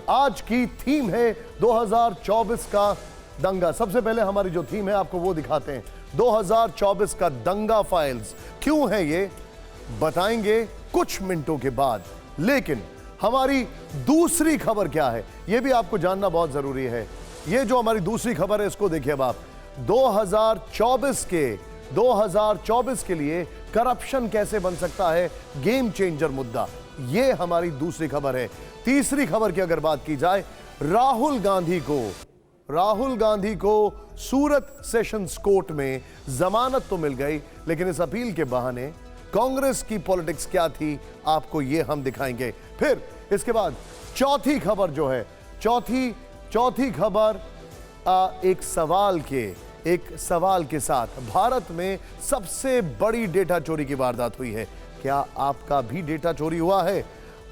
आज की थीम है 2024 का दंगा। सबसे पहले हमारी जो थीम है आपको वो दिखाते हैं। 2024 का दंगा फाइल्स क्यों है ये बताएंगे कुछ मिनटों के बाद, लेकिन हमारी दूसरी खबर क्या है ये भी आपको जानना बहुत जरूरी है। ये जो हमारी दूसरी खबर है इसको देखिए अब आप। 2024 के लिए करप्शन कैसे बन सकता है गेम चेंजर मुद्दा, ये हमारी दूसरी खबर है। तीसरी खबर की अगर बात की जाए, राहुल गांधी को सूरत सेशंस कोर्ट में जमानत तो मिल गई, लेकिन इस अपील के बहाने कांग्रेस की पॉलिटिक्स क्या थी आपको ये हम दिखाएंगे। फिर इसके बाद चौथी खबर जो है, चौथी खबर एक सवाल के साथ, भारत में सबसे बड़ी डेटा चोरी की वारदात हुई है। क्या आपका भी डेटा चोरी हुआ है?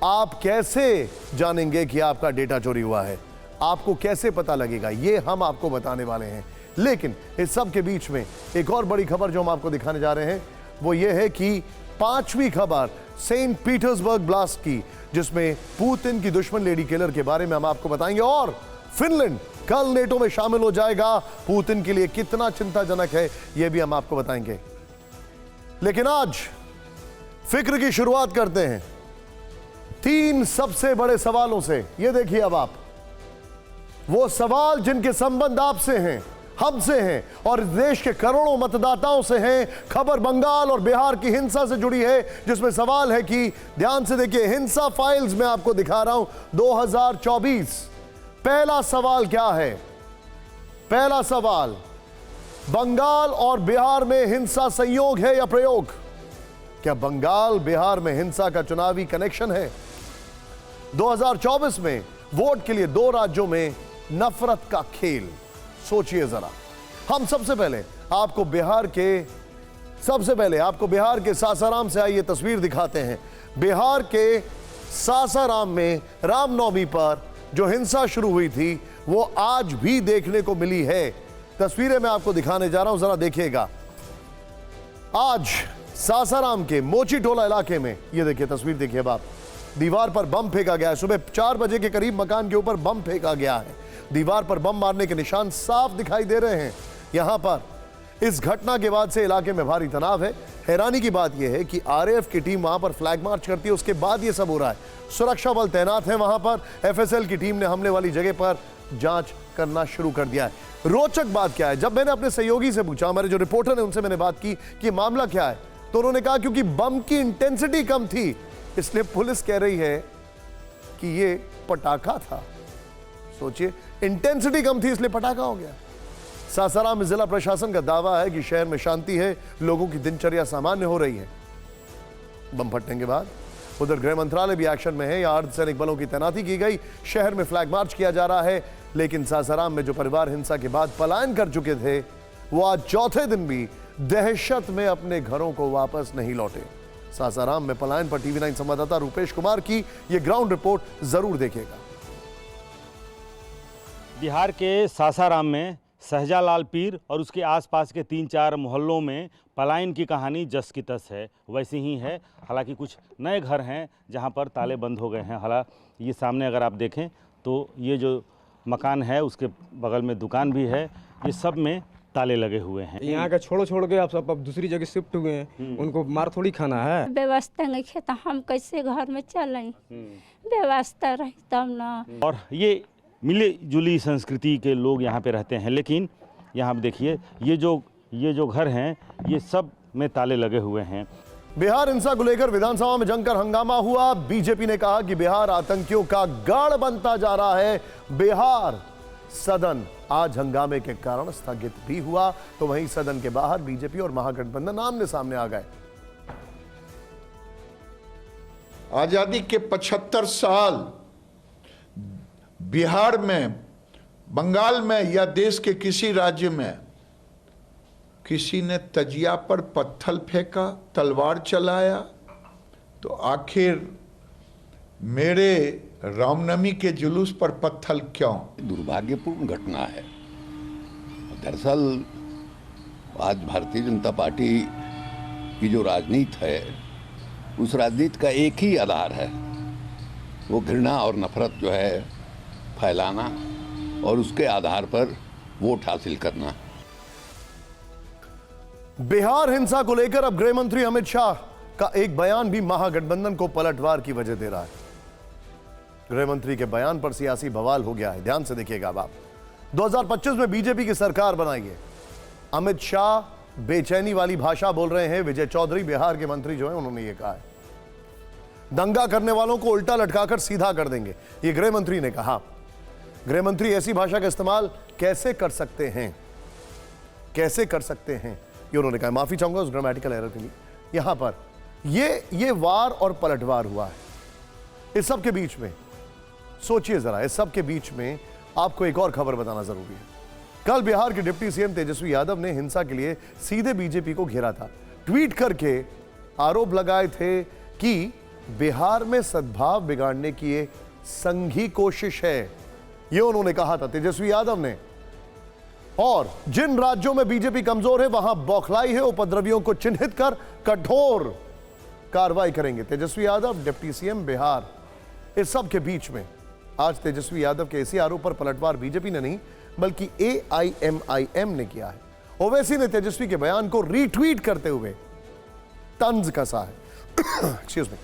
आप कैसे जानेंगे कि आपका डेटा चोरी हुआ है? आपको कैसे पता लगेगा ये हम आपको बताने वाले हैं। लेकिन इस सब के बीच में एक और बड़ी खबर जो हम आपको दिखाने जा रहे हैं वो ये है कि पांचवी खबर सेंट पीटर्सबर्ग ब्लास्ट की, जिसमें पुतिन की दुश्मन लेडी किलर के बारे में हम आपको बताएंगे। और फिनलैंड कल नेटो में शामिल हो जाएगा, पुतिन के लिए कितना चिंताजनक है यह भी हम आपको बताएंगे। लेकिन आज फिक्र की शुरुआत करते हैं 3 सबसे बड़े सवालों से। यह देखिए अब आप, वो सवाल जिनके संबंध आपसे हैं, हमसे हैं और देश के करोड़ों मतदाताओं से हैं। खबर बंगाल और बिहार की हिंसा से जुड़ी है, जिसमें सवाल है कि ध्यान से देखिए, हिंसा फाइल्स में आपको दिखा रहा हूं 2024। पहला सवाल क्या है? पहला सवाल, बंगाल और बिहार में हिंसा संयोग है या प्रयोग? क्या बंगाल बिहार में हिंसा का चुनावी कनेक्शन है? 2024 में वोट के लिए 2 राज्यों में नफरत का खेल, सोचिए जरा। हम सबसे पहले आपको बिहार के सासाराम से आइए तस्वीर दिखाते हैं। बिहार के सासाराम में रामनवमी पर जो हिंसा शुरू हुई थी वो आज भी देखने को मिली है। तस्वीरें मैं आपको दिखाने जा रहा हूं, जरा देखिएगा। आज सासाराम के मोची टोला इलाके में, ये देखिए तस्वीर देखिए अब आप, दीवार पर बम फेंका गया है। सुबह 4 बजे के करीब मकान के ऊपर बम फेंका गया है। दीवार पर बम मारने के निशान साफ दिखाई दे रहे हैं यहां पर। इस घटना के बाद से इलाके में भारी तनाव है। हैरानी की बात यह है कि आरएएफ की टीम वहां पर फ्लैग मार्च करती है, उसके बाद यह सब हो रहा है। सुरक्षा बल तैनात है वहां पर। एफएसएल की टीम ने हमले वाली जगह पर जांच करना शुरू कर दिया है। रोचक बात क्या है, जब मैंने अपने सहयोगी से पूछा, हमारे जो रिपोर्टर है उनसे मैंने बात की कि मामला क्या है, तो उन्होंने कहा क्योंकि बम की इंटेंसिटी कम थी इसलिए पुलिस कह रही है कि ये पटाखा था। सोचिए, इंटेंसिटी कम थी इसलिए पटाखा हो गया। सासाराम में जिला प्रशासन का दावा है कि शहर में शांति है, लोगों की दिनचर्या सामान्य हो रही है बम फटने के बाद। उधर गृह मंत्रालय भी एक्शन में है, यहां अर्धसैनिक बलों की तैनाती की गई। शहर में फ्लैग मार्च किया जा रहा है। लेकिन सासाराम में जो परिवार हिंसा के बाद पलायन कर चुके थे वो आज चौथे दिन भी दहशत में अपने घरों को वापस नहीं लौटे। सासाराम में पलायन पर टीवी 9 संवाददाता रूपेश कुमार की यह ग्राउंड रिपोर्ट जरूर देखिएगा। बिहार के सासाराम में सहजालाल पीर और उसके आसपास के 3-4 मोहल्लों में पलायन की कहानी जस की तस है, वैसी ही है। हालांकि कुछ नए घर हैं जहां पर ताले बंद हो गए हैं। हालांकि ये सामने अगर आप देखें तो ये जो मकान है उसके बगल में दुकान भी है, ये सब में ताले लगे हुए हैं। यहाँ का छोड़ के आप सब अब दूसरी जगह शिफ्ट हुए हैं, उनको मार थोड़ी खाना है। व्यवस्था नहीं है तो हम कैसे घर में चलें? व्यवस्था रही तब ना। और ये मिली जुली संस्कृति के लोग यहाँ पे रहते हैं, लेकिन यहाँ देखिए ये जो घर हैं ये सब में ताले लगे हुए हैं। बिहार हिंसा को लेकर विधानसभा में जमकर हंगामा हुआ। बीजेपी ने कहा कि बिहार आतंकियों का गढ़ बनता जा रहा है। बिहार सदन आज हंगामे के कारण स्थगित भी हुआ, तो वहीं सदन के बाहर बीजेपी और महागठबंधन आमने सामने आ गए। आजादी के 75 साल बिहार में, बंगाल में या देश के किसी राज्य में किसी ने तजिया पर पत्थर फेंका, तलवार चलाया, तो आखिर मेरे रामनवमी के जुलूस पर पत्थर क्यों? दुर्भाग्यपूर्ण घटना है। दरअसल आज भारतीय जनता पार्टी की जो राजनीति है उस राजनीति का एक ही आधार है, वो घृणा और नफरत जो है फैलाना और उसके आधार पर वोट हासिल करना। बिहार हिंसा को लेकर अब गृह मंत्री अमित शाह का एक बयान भी महागठबंधन को पलटवार की वजह दे रहा है। गृह मंत्री के बयान पर सियासी बवाल हो गया है। ध्यान से देखिएगा अब आप। 2025 में बीजेपी की सरकार बनाएंगे। अमित शाह बेचैनी वाली भाषा बोल रहे हैं। विजय चौधरी बिहार के मंत्री जो है उन्होंने ये कहा है, दंगा करने वालों को उल्टा लटकाकर सीधा कर देंगे, ये गृह मंत्री ने कहा। गृह मंत्री ऐसी भाषा का इस्तेमाल कैसे कर सकते हैं, कैसे कर सकते हैं, ये उन्होंने कहा। माफी चाहूंगा उस ग्रामेटिकल एरर के लिए। यहां पर ये वार और पलटवार हुआ है। इस सब के बीच में सोचिए जरा, इस सब के बीच में आपको एक और खबर बताना जरूरी है। कल बिहार के डिप्टी सीएम तेजस्वी यादव ने हिंसा के लिए सीधे बीजेपी को घेरा था। ट्वीट करके आरोप लगाए थे कि बिहार में सद्भाव बिगाड़ने की ये संघी कोशिश है, ये उन्होंने कहा था तेजस्वी यादव ने। और जिन राज्यों में बीजेपी कमजोर है वहां बौखलाई है, उपद्रवियों को चिन्हित कर कठोर कार्रवाई करेंगे तेजस्वी यादव, डिप्टी सीएम बिहार। इस सब के बीच में आज तेजस्वी यादव के इसी आरोप पर पलटवार बीजेपी ने नहीं बल्कि AIMIM ने किया है। ओवैसी ने तेजस्वी के बयान को रीट्वीट करते हुए तंज कसा है। एक्सक्यूज मी,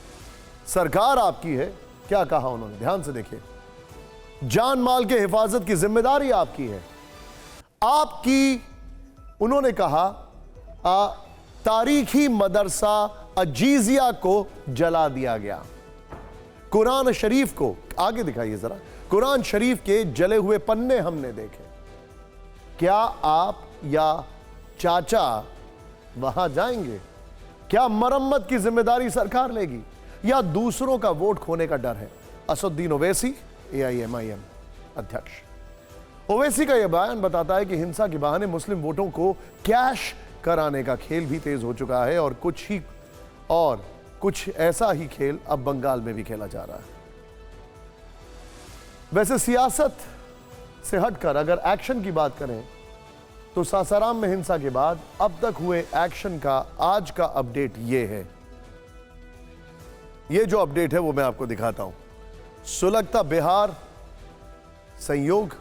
सरकार आपकी है, क्या कहा उन्होंने, ध्यान से देखिए। जान माल के हिफाजत की जिम्मेदारी आपकी है, आपकी। उन्होंने कहा तारीखी मदरसा अजीजिया को जला दिया गया। कुरान शरीफ को, आगे दिखाइए जरा, कुरान शरीफ के जले हुए पन्ने हमने देखे। क्या आप या चाचा वहां जाएंगे? क्या मरम्मत की जिम्मेदारी सरकार लेगी या दूसरों का वोट खोने का डर है? असदुद्दीन ओवैसी, AIMIM अध्यक्ष। ओवैसी का यह बयान बताता है कि हिंसा के बहाने मुस्लिम वोटों को कैश कराने का खेल भी तेज हो चुका है और कुछ ऐसा ही खेल अब बंगाल में भी खेला जा रहा है। वैसे सियासत से हटकर अगर एक्शन की बात करें तो सासाराम में हिंसा के बाद अब तक हुए एक्शन का आज का अपडेट ये है। ये जो अपडेट है वो मैं आपको दिखाता हूं। सुलगता बिहार, संयोग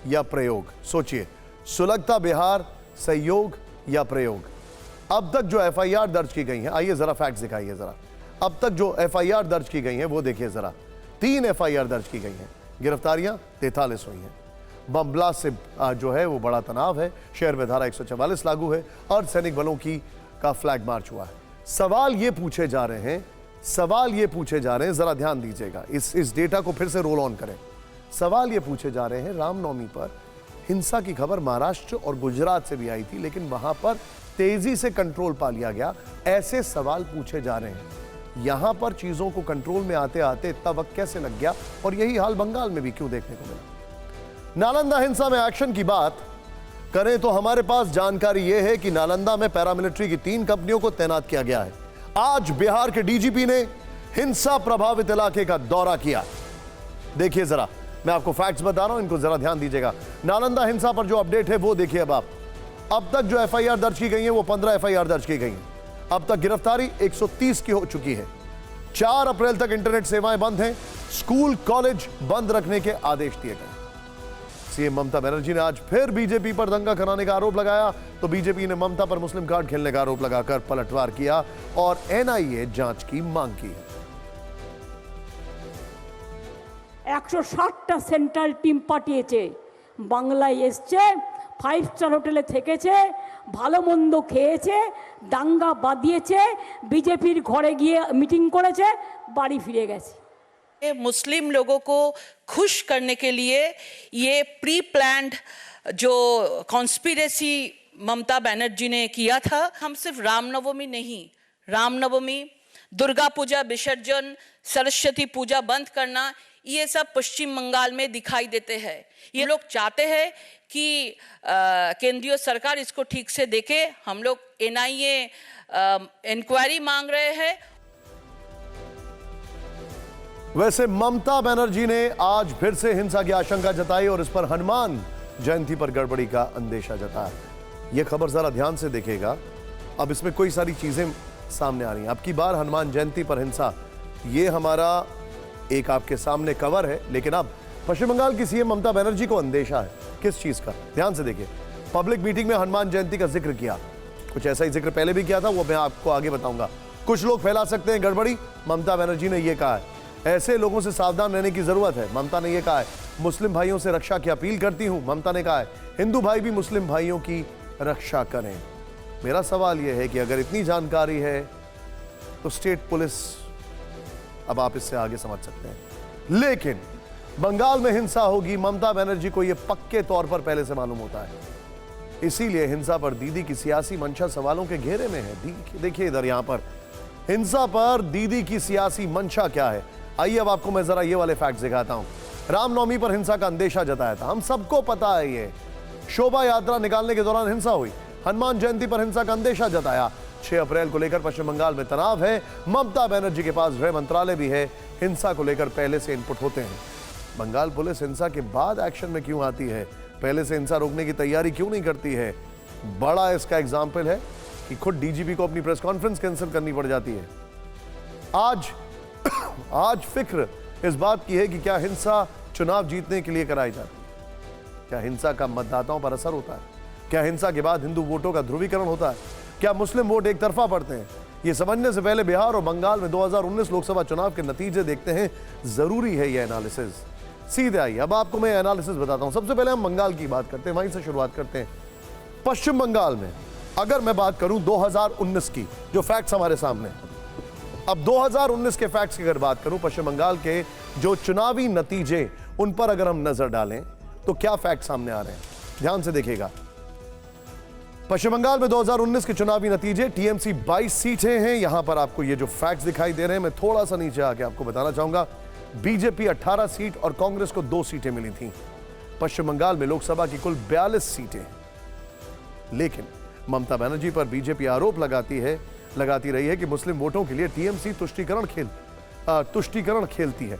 या प्रयोग? सोचिए, सुलगता बिहार, संयोग या प्रयोग? अब तक जो FIR दर्ज की गई है, आइए जरा फैक्ट्स दिखाइए जरा। अब तक जो FIR दर्ज की गई है वो देखिए जरा। 3 FIR दर्ज की गई हैं, गिरफ्तारियां 43 हुई हैं। बम ब्लास्ट से जो है वो बड़ा तनाव है, शहर में धारा 144 लागू है और सैनिक बलों का फ्लैग मार्च हुआ है। सवाल ये पूछे जा रहे हैं, जरा ध्यान दीजिएगा, इस डेटा को फिर से रोल ऑन करें। सवाल ये पूछे जा रहे हैं, रामनवमी पर हिंसा की खबर महाराष्ट्र और गुजरात से भी आई थी लेकिन वहां पर तेजी से कंट्रोल पा लिया गया। ऐसे सवाल पूछे जा रहे हैं, यहां पर चीजों को कंट्रोल में आते आते इतना वक्त कैसे लग गया और यही हाल बंगाल में भी क्यों देखने को मिला? नालंदा हिंसा में एक्शन की बात करें तो हमारे पास जानकारी यह है कि नालंदा में पैरामिलिट्री की 3 कंपनियों को तैनात किया गया है। आज बिहार के डीजीपी ने हिंसा प्रभावित इलाके का दौरा किया। देखिए जरा, मैं आपको फैक्ट्स बता रहा हूं, इनको जरा ध्यान दीजिएगा। नालंदा हिंसा पर जो अपडेट है वो देखिए अब आप। अब तक जो FIR दर्ज की गई है वो 15 FIR दर्ज की गई हैं। अब तक गिरफ्तारी 130 की हो चुकी है। 4 अप्रैल तक इंटरनेट सेवाएं बंद हैं, स्कूल कॉलेज बंद रखने के आदेश दिए गए। सीएम ममता बनर्जी ने आज फिर बीजेपी पर दंगा कराने का आरोप लगाया तो बीजेपी ने ममता पर मुस्लिम कार्ड खेलने का आरोप लगाकर पलटवार किया और NIA जांच की मांग की है। 160টা সেন্ট্রাল টিম পাঠিয়েছে, বাংলায় এসছে, 5 স্টার হোটেলে থেকেছে, ভালো মন্দ খেয়েছে, দাঙ্গা বাঁধিয়েছে, বিজেপির ঘরে গিয়ে মিটিং করেছে, বাড়ি ফিরে গেছে। मुस्लिम लोगों को खुश करने के लिए ये प्री प्लान्ड जो कॉन्स्पिरेसी ममता बनर्जी ने किया था। हम सिर्फ रामनवमी नहीं, रामनवमी, दुर्गा पूजा विसर्जन, सरस्वती पूजा बंद करना, ये सब पश्चिम बंगाल में दिखाई देते हैं। ये लोग चाहते हैं कि केंद्रीय सरकार इसको ठीक से देखे। हम लोग NIA इंक्वायरी मांग रहे हैं। वैसे ममता बनर्जी ने आज फिर से हिंसा की आशंका जताई और इस पर हनुमान जयंती पर गड़बड़ी का अंदेशा जताया। यह खबर जरा ध्यान से देखिएगा। अब इसमें कोई सारी चीजें सामने आ रही हैं। अब की बार हनुमान जयंती पर हिंसा, ये हमारा एक आपके सामने कवर है, लेकिन अब पश्चिम बंगाल की सीएम ममता बनर्जी को अंदेशा है किस चीज का, ध्यान से देखिए। पब्लिक मीटिंग में हनुमान जयंती का जिक्र किया, कुछ ऐसा ही जिक्र पहले भी किया था, वो मैं आपको आगे बताऊंगा। कुछ लोग फैला सकते हैं गड़बड़ी, ममता बनर्जी ने यह कहा है ऐसे लोगों से सावधान रहने की जरूरत है। ममता ने यह कहा है मुस्लिम भाइयों से रक्षा की अपील करती हूं। ममता ने कहा है हिंदू भाई भी मुस्लिम भाइयों की रक्षा करें। मेरा सवाल यह है कि अगर इतनी जानकारी है तो स्टेट पुलिस, अब आप इससे आगे समझ सकते हैं। लेकिन बंगाल में हिंसा होगी, ममता बनर्जी को यह पक्के तौर पर पहले से मालूम होता है, इसीलिए हिंसा पर दीदी की सियासी मंशा सवालों के घेरे में है। देखिए इधर यहां पर हिंसा पर दीदी की सियासी मंशा क्या है। आइए अब आपको मैं जरा ये वाले फैक्ट दिखाता हूं। रामनवमी पर हिंसा का अंदेशा जताया था, हम सबको पता है। ये शोभा यात्रा निकालने के दौरान हिंसा हुई। हनुमान जयंती पर हिंसा का अंदेशा जताया। 6 अप्रैल को लेकर पश्चिम बंगाल में तनाव है। ममता बनर्जी के पास गृह मंत्रालय भी है, हिंसा को लेकर पहले से इनपुट होते हैं। बंगाल पुलिस हिंसा के बाद एक्शन में क्यों आती है, पहले से हिंसा रोकने की तैयारी क्यों नहीं करती है? बड़ा इसका एग्जाम्पल है कि खुद डीजीपी को अपनी प्रेस कॉन्फ्रेंस कैंसिल करनी पड़ जाती है। आज फिक्र इस बात की है कि क्या हिंसा चुनाव जीतने के लिए कराई जाती है? क्या हिंसा का मतदाताओं पर असर होता है? क्या हिंसा के बाद हिंदू वोटों का ध्रुवीकरण होता है? क्या मुस्लिम वोट एक तरफा पड़ते हैं? ये समझने से पहले बिहार और बंगाल में 2019 लोकसभा चुनाव के नतीजे देखते हैं। जरूरी है यह एनालिसिस। सीधे आइए अब आपको मैं एनालिसिस बताता हूं। सबसे पहले हम बंगाल की बात करते हैं, वहीं से शुरुआत करते हैं। पश्चिम बंगाल में अगर मैं बात करूं 2019 की, जो फैक्ट्स हमारे सामने, अब 2019 के फैक्ट्स की अगर बात करूं, पश्चिम बंगाल के जो चुनावी नतीजे, उन पर अगर हम नजर डालें तो क्या फैक्ट सामने आ रहे हैं, ध्यान से देखिएगा। पश्चिम बंगाल में 2019 के चुनावी नतीजे, टीएमसी 22 सीटें हैं। यहां पर आपको ये जो फैक्ट्स दिखाई दे रहे हैं, मैं थोड़ा सा नीचे आके आपको बताना चाहूंगा। बीजेपी 18 सीट और कांग्रेस को 2 सीटें मिली थीं। पश्चिम बंगाल में लोकसभा की कुल 42 सीटें हैं। लेकिन ममता बनर्जी पर बीजेपी आरोप लगाती रही है कि मुस्लिम वोटों के लिए टीएमसी तुष्टीकरण खेलती है।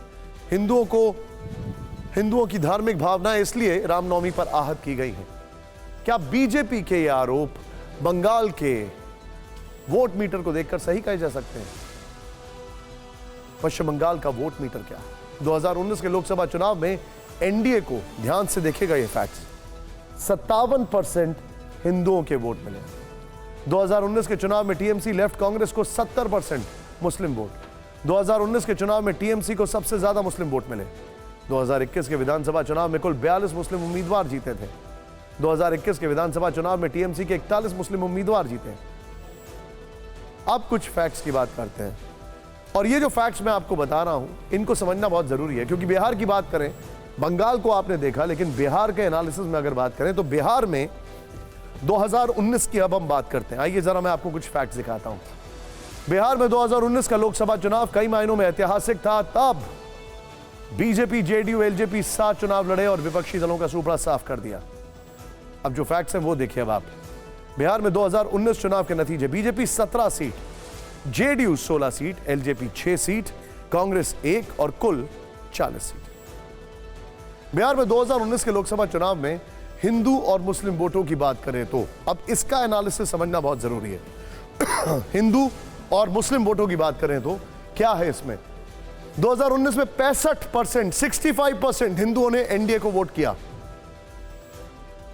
हिंदुओं की धार्मिक भावनाएं इसलिए रामनवमी पर आहत की गई हैं। क्या बीजेपी के ये आरोप बंगाल के वोट मीटर को देखकर सही कहे जा सकते हैं? पश्चिम बंगाल का वोट मीटर क्या है? 2019 के लोकसभा चुनाव में एनडीए को, ध्यान से देखेगा ये फैक्ट्स, 57% हिंदुओं के वोट मिले। 2019 के चुनाव में टीएमसी लेफ्ट कांग्रेस को 70% मुस्लिम वोट। 2019 के चुनाव में टीएमसी को सबसे ज्यादा मुस्लिम वोट मिले। 2021 के विधानसभा चुनाव में कुल 42 मुस्लिम उम्मीदवार जीते थे। 2021 के विधानसभा चुनाव में टीएमसी के 41 मुस्लिम उम्मीदवार जीते। अब कुछ फैक्ट्स की बात करते हैं, और ये जो फैक्ट्स मैं आपको बता रहा हूं, इनको समझना बहुत जरूरी है, क्योंकि बिहार की बात करें, बंगाल को आपने देखा, लेकिन बिहार के एनालिसिस में अगर बात करें तो बिहार में 2019 की अब हम बात करते हैं। आइए जरा मैं आपको कुछ फैक्ट्स दिखाता हूं। बिहार में 2019 का लोकसभा चुनाव कई मायनों में ऐतिहासिक था। तब बीजेपी, जेडीयू, एलजेपी 7 चुनाव लड़े और विपक्षी दलों का सूपड़ा साफ कर दिया। अब जो फैक्ट्स हैं वो देखिए अब आप। बिहार में 2019 चुनाव के नतीजे, BJP 17 seat, JDU 16 seat, LJP 6 seat, Congress 1 और कुल 40 सीट। बिहार में 2019 के लोकसभा चुनाव में हिंदू और मुस्लिम वोटों की बात करें तो अब इसका एनालिसिस समझना बहुत जरूरी है। हिंदू और मुस्लिम वोटों की बात करें तो क्या है इसमें? 2019 में 65%, 65% हिंदुओं ने एनडीए को वोट किया।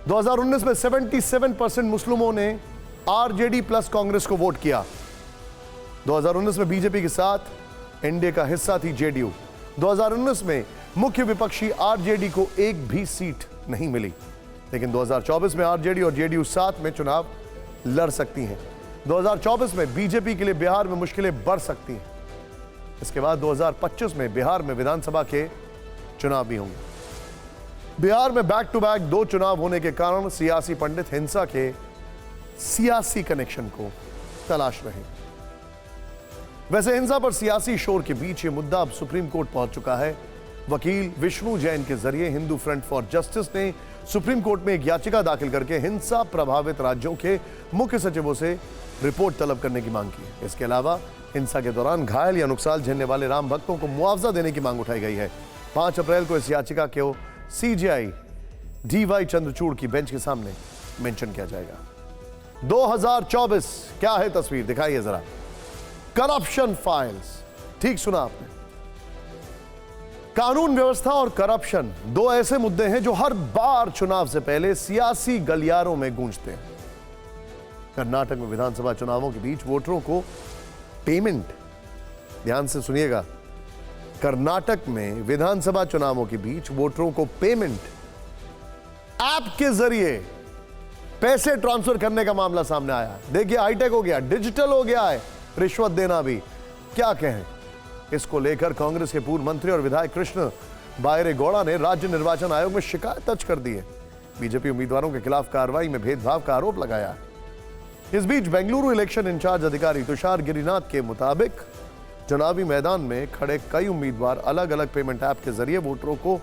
2019 में 77% मुस्लिमों ने आरजेडी प्लस कांग्रेस को वोट किया। 2019 में बीजेपी के साथ एनडीए का हिस्सा थी जेडीयू। 2019 में मुख्य विपक्षी आरजेडी को एक भी सीट नहीं मिली, लेकिन 2024 में आरजेडी और जेडीयू साथ में चुनाव लड़ सकती हैं। 2024 में बीजेपी के लिए बिहार में मुश्किलें बढ़ सकती हैं। इसके बाद 2025 में बिहार में विधानसभा के चुनाव भी होंगे। बिहार में बैक टू बैक 2 चुनाव होने के कारण सियासी पंडित हिंसा के सियासी कनेक्शन को तलाश रहे हैं। वैसे हिंसा पर सियासी शोर के बीच ये मुद्दा अब सुप्रीम कोर्ट पहुंच चुका है। वकील विष्णु जैन के जरिए हिंदू फ्रंट फॉर जस्टिस ने सुप्रीम कोर्ट में एक याचिका दाखिल करके हिंसा प्रभावित राज्यों के मुख्य सचिवों से रिपोर्ट तलब करने की मांग की है। इसके अलावा हिंसा के दौरान घायल या नुकसान झेलने वाले राम भक्तों को मुआवजा देने की मांग उठाई गई है। 5 अप्रैल को इस याचिका को सीजेआई डीवाई चंद्रचूड़ की बेंच के सामने मेंशन किया जाएगा। 2024 क्या है तस्वीर, दिखाइए जरा। करप्शन फाइल्स, ठीक सुना आपने। कानून व्यवस्था और करप्शन दो ऐसे मुद्दे हैं जो हर बार चुनाव से पहले सियासी गलियारों में गूंजते हैं। कर्नाटक में विधानसभा चुनावों के बीच वोटरों को पेमेंट, ध्यान से सुनिएगा, कर्नाटक में विधानसभा चुनावों के बीच वोटरों को पेमेंट ऐप के जरिए पैसे ट्रांसफर करने का मामला सामने आया। देखिए, हाईटेक हो गया, डिजिटल हो गया है रिश्वत देना भी, क्या कहें। इसको लेकर कांग्रेस के पूर्व मंत्री और विधायक कृष्ण बायरेगौड़ा ने राज्य निर्वाचन आयोग में शिकायत दर्ज कर दी है। बीजेपी उम्मीदवारों के खिलाफ कार्रवाई में भेदभाव का आरोप लगाया है। इस बीच बेंगलुरु इलेक्शन इंचार्ज अधिकारी तुषार गिरिनाथ के मुताबिक चुनावी मैदान में खड़े कई उम्मीदवार अलग अलग पेमेंट ऐप के जरिए वोटरों को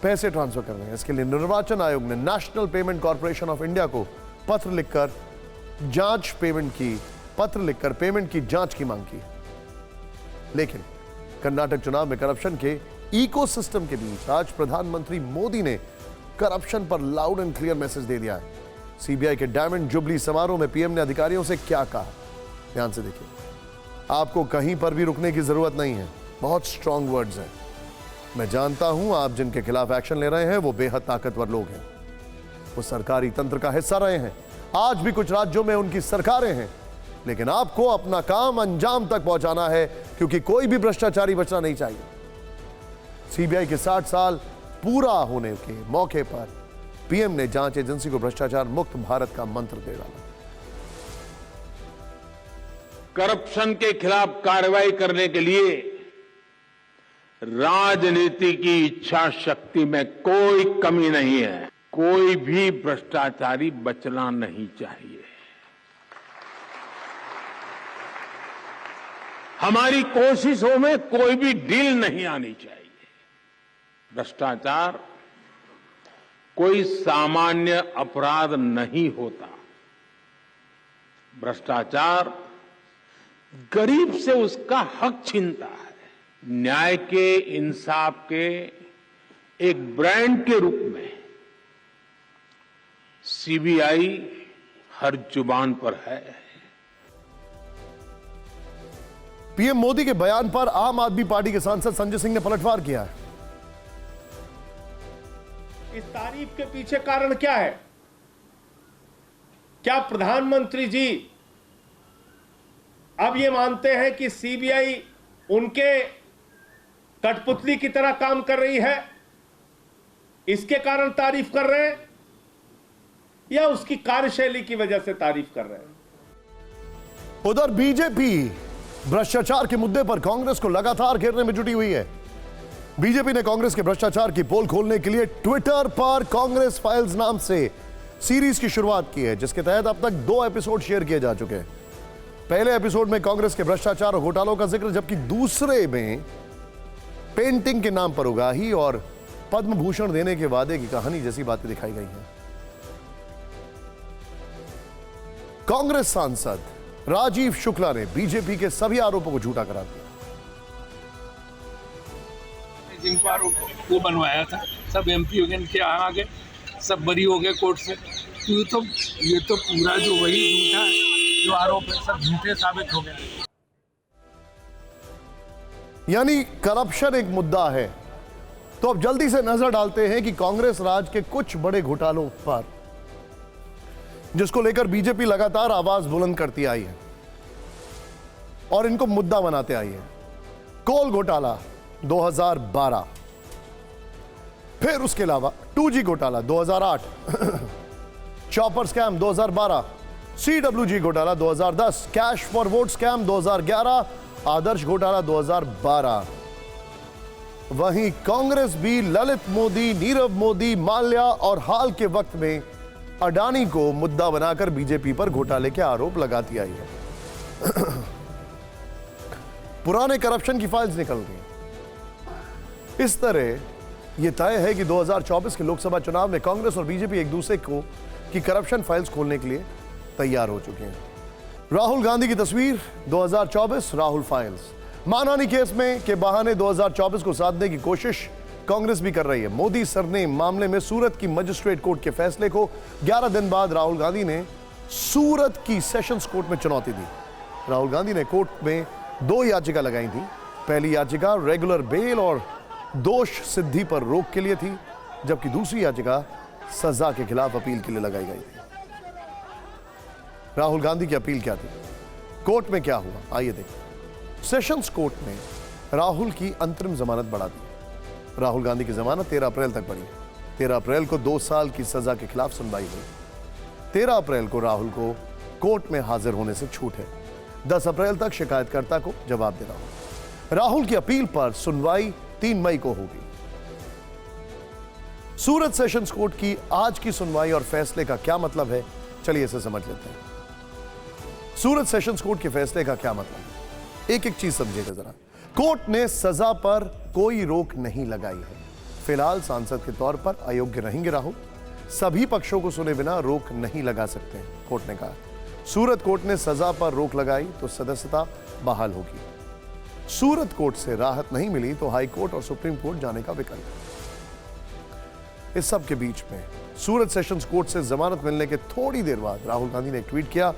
पैसे ट्रांसफर कर रहे हैं। इसके लिए निर्वाचन आयोग ने national payment corporation of India को पत्र लिखकर पेमेंट की जांच की मांग की। लेकिन कर्नाटक चुनाव में करप्शन के इकोसिस्टम के बीच आज प्रधानमंत्री मोदी ने करप्शन पर लाउड एंड क्लियर मैसेज दे दिया है। सीबीआई के डायमंड जुबली समारोह में पीएम ने अधिकारियों से क्या कहा, ध्यान से देखिए। आपको कहीं पर भी रुकने की जरूरत नहीं है, बहुत स्ट्रांग वर्ड्स हैं। मैं जानता हूं आप जिनके खिलाफ एक्शन ले रहे हैं वो बेहद ताकतवर लोग हैं, वो सरकारी तंत्र का हिस्सा रहे हैं, आज भी कुछ राज्यों में उनकी सरकारें हैं, लेकिन आपको अपना काम अंजाम तक पहुंचाना है, क्योंकि कोई भी भ्रष्टाचारी बचना नहीं चाहिए। सीबीआई के 60 साल पूरा होने के मौके पर पीएम ने जांच एजेंसी को भ्रष्टाचार मुक्त भारत का मंत्र दे डाला। करप्शन के खिलाफ कार्रवाई करने के लिए राजनीति की इच्छा शक्ति में कोई कमी नहीं है। कोई भी भ्रष्टाचारी बचना नहीं चाहिए। हमारी कोशिशों में कोई भी ढील नहीं आनी चाहिए। भ्रष्टाचार कोई सामान्य अपराध नहीं होता। भ्रष्टाचार गरीब से उसका हक छीनता है। न्याय के, इंसाफ के एक ब्रांड के रूप में सीबीआई हर जुबान पर है। पीएम मोदी के बयान पर आम आदमी पार्टी के सांसद संजय सिंह ने पलटवार किया है। इस तारीफ के पीछे कारण क्या है? क्या प्रधानमंत्री जी अब ये मानते हैं कि सीबीआई उनके कठपुतली की तरह काम कर रही है, इसके कारण तारीफ कर रहे हैं, या उसकी कार्यशैली की वजह से तारीफ कर रहे हैं? उधर बीजेपी भ्रष्टाचार के मुद्दे पर कांग्रेस को लगातार घेरने में जुटी हुई है। बीजेपी ने कांग्रेस के भ्रष्टाचार की पोल खोलने के लिए ट्विटर पर कांग्रेस फाइल्स नाम से सीरीज की शुरुआत की है, जिसके तहत अब तक 2 एपिसोड शेयर किए जा चुके हैं। पहले एपिसोड में कांग्रेस के भ्रष्टाचार और घोटालों का जिक्र, जबकि दूसरे में पेंटिंग के नाम पर उगाही और पद्म भूषण देने के वादे की कहानी जैसी बातें दिखाई गई हैं। कांग्रेस सांसद राजीव शुक्ला ने बीजेपी के सभी आरोपों को झूठा करार दिया। जिनको आरोप वो बनवाया था सब एमपी हो गए, आ गए, सब बरी हो गए कोर्ट से। ये तो पूरा जो वही झूठा जो आरोप है सब झूठे साबित हो गए। यानी करप्शन एक मुद्दा है, तो अब जल्दी से नजर डालते हैं कि कांग्रेस राज के कुछ बड़े घोटालों पर, जिसको लेकर बीजेपी लगातार आवाज बुलंद करती आई है और इनको मुद्दा बनाते आई है। कोल घोटाला 2012, फिर उसके अलावा 2G घोटाला 2008, चॉपर स्कैम 2012, CWG घोटाला 2010, कैश फॉर वोट स्कैम 2011, आदर्श घोटाला 2012। वहीं कांग्रेस भी ललित मोदी, नीरव मोदी, माल्या और हाल के वक्त में अडानी को मुद्दा बनाकर बीजेपी पर घोटाले के आरोप लगाती आई है। पुराने करप्शन की फाइल्स निकल गई। इस तरह यह तय है कि 2024 के लोकसभा चुनाव में कांग्रेस और बीजेपी एक दूसरे की करप्शन फाइल्स खोलने के लिए तैयार हो चुके हैं। राहुल गांधी की तस्वीर 2024 राहुल फाइल्स। मानहानि केस में के बहाने 2024 को साधने की कोशिश कांग्रेस भी कर रही है। मोदी सरनेम मामले में सूरत की मजिस्ट्रेट कोर्ट के फैसले को 11 दिन बाद राहुल गांधी ने सूरत की सेशंस कोर्ट में चुनौती दी। राहुल गांधी ने कोर्ट में 2 याचिका लगाई थी। पहली याचिका रेगुलर बेल और दोष सिद्धि पर रोक के लिए थी, जबकि दूसरी याचिका सजा के खिलाफ अपील के लिए लगाई गई थी। राहुल गांधी की अपील क्या थी, कोर्ट में क्या हुआ, आइए देखें। सेशंस कोर्ट ने राहुल की अंतरिम जमानत बढ़ा दी। राहुल गांधी की जमानत 13 अप्रैल तक बढ़ी। 13 अप्रैल को 2 साल की सजा के खिलाफ सुनवाई हुई। 13 अप्रैल को राहुल को कोर्ट में हाजिर होने से छूट है। 10 अप्रैल तक शिकायतकर्ता को जवाब देना होगा। राहुल की अपील पर सुनवाई 3 मई को होगी। सूरत सेशंस कोर्ट की आज की सुनवाई और फैसले का क्या मतलब है, चलिए इसे समझ लेते हैं। सूरत सेशंस कोर्ट के फैसले का क्या मतलब है, एक एक चीज समझिएगा जरा। कोर्ट ने सजा पर कोई रोक नहीं लगाई है। फिलहाल सांसद के तौर पर अयोग्य रहेंगे राहुल, सभी पक्षों को सुने बिना रोक नहीं लगा सकते, कोर्ट ने कहा। सूरत कोर्ट ने सजा पर रोक लगाई तो सदस्यता बहाल होगी। सूरत कोर्ट से राहत नहीं मिली तो हाई कोर्ट और सुप्रीम कोर्ट जाने का विकल्प है। इस सब के बीच में सूरत सेशंस कोर्ट से जमानत मिलने के थोड़ी देर बाद राहुल गांधी ने एक ट्वीट किया।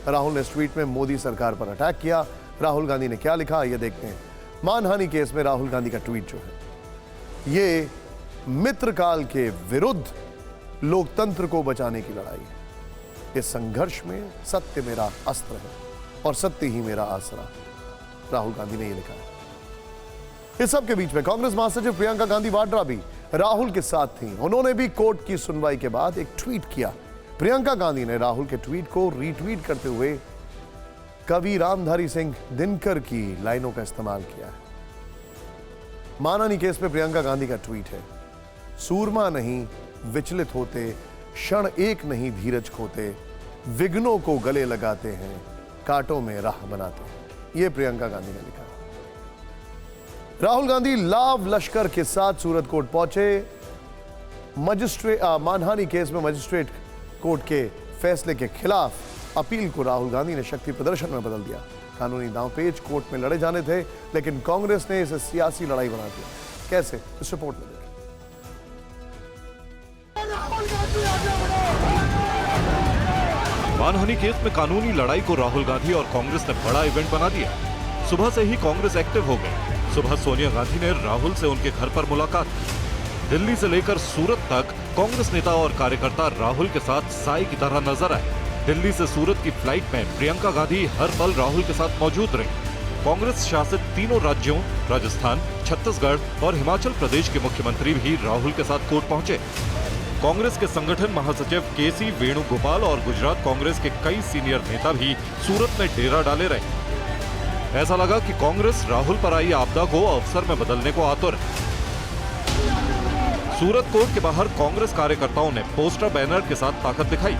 राहुल ने इस ट्वीट में मोदी सरकार पर अटैक किया। राहुल गांधी ने क्या लिखा, यह देखते हैं। मानहानि केस में राहुल गांधी का ट्वीट जो है, ये मित्रकाल के विरुद्ध लोकतंत्र को बचाने की लड़ाई है। इस संघर्ष में सत्य मेरा अस्त्र है और सत्य ही मेरा आसरा, राहुल गांधी ने यह लिखा है। इस सब के बीच में कांग्रेस महासचिव प्रियंका गांधी वाड्रा भी राहुल के साथ थी। उन्होंने भी कोर्ट की सुनवाई के बाद एक ट्वीट किया। प्रियंका गांधी ने राहुल के ट्वीट को रीट्वीट करते हुए कवि रामधारी सिंह दिनकर की लाइनों का इस्तेमाल किया है। मानहानि केस में प्रियंका गांधी का ट्वीट है, सूरमा नहीं विचलित होते, क्षण एक नहीं धीरज खोते, विघ्नों को गले लगाते हैं, कांटों में राह बनाते हैं। यह प्रियंका गांधी ने लिखा। राहुल गांधी लाव लश्कर के साथ सूरत कोर्ट पहुंचे। मानहानि केस में मजिस्ट्रेट कोर्ट के फैसले के खिलाफ अपील को राहुल गांधी ने शक्ति प्रदर्शन में बदल दिया। कानूनी दांवपेच कोर्ट में लड़े जाने थे, लेकिन कांग्रेस ने इसे सियासी लड़ाई बना दिया। कैसे, इस रिपोर्ट में देखिए। मानहानि केस में कानूनी लड़ाई को राहुल गांधी और कांग्रेस ने बड़ा इवेंट बना दिया। सुबह से ही कांग्रेस एक्टिव हो गई। सुबह सोनिया गांधी ने राहुल से उनके घर पर मुलाकात की। दिल्ली से लेकर सूरत तक कांग्रेस नेता और कार्यकर्ता राहुल के साथ साई की तरह नजर आए। दिल्ली से सूरत की फ्लाइट में प्रियंका गांधी हर पल राहुल के साथ मौजूद रही। कांग्रेस शासित तीनों राज्यों राजस्थान, छत्तीसगढ़ और हिमाचल प्रदेश के मुख्यमंत्री भी राहुल के साथ कोर्ट पहुंचे। कांग्रेस के संगठन महासचिव केसी वेणुगोपाल और गुजरात कांग्रेस के कई सीनियर नेता भी सूरत में डेरा डाले रहे। ऐसा लगा कि कांग्रेस राहुल पर आई आपदा को अवसर में बदलने को आतुर है। सूरत कोर्ट के बाहर कांग्रेस कार्यकर्ताओं ने पोस्टर बैनर के साथ ताकत दिखाई।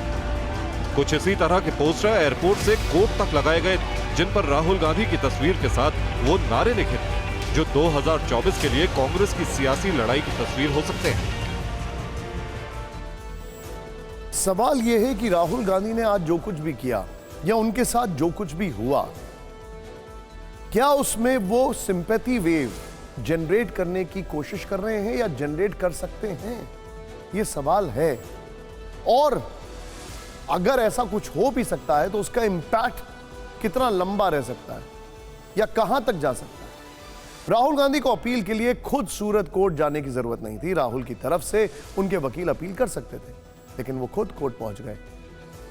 कुछ इसी तरह के पोस्टर एयरपोर्ट से कोर्ट तक लगाए गए, जिन पर राहुल गांधी की तस्वीर के साथ वो नारे लिखे थे, जो 2024 के लिए कांग्रेस की सियासी लड़ाई की तस्वीर हो सकते हैं। सवाल यह है कि राहुल गांधी ने आज जो कुछ भी किया या उनके साथ जो कुछ भी हुआ, क्या उसमें वो सिंपैथी वेव जनरेट करने की कोशिश कर रहे हैं या जनरेट कर सकते हैं, ये सवाल है। और अगर ऐसा कुछ हो भी सकता है तो उसका इंपैक्ट कितना लंबा रह सकता है या कहां तक जा सकता है। राहुल गांधी को अपील के लिए खुद सूरत कोर्ट जाने की जरूरत नहीं थी। राहुल की तरफ से उनके वकील अपील कर सकते थे, लेकिन वो खुद कोर्ट पहुंच गए।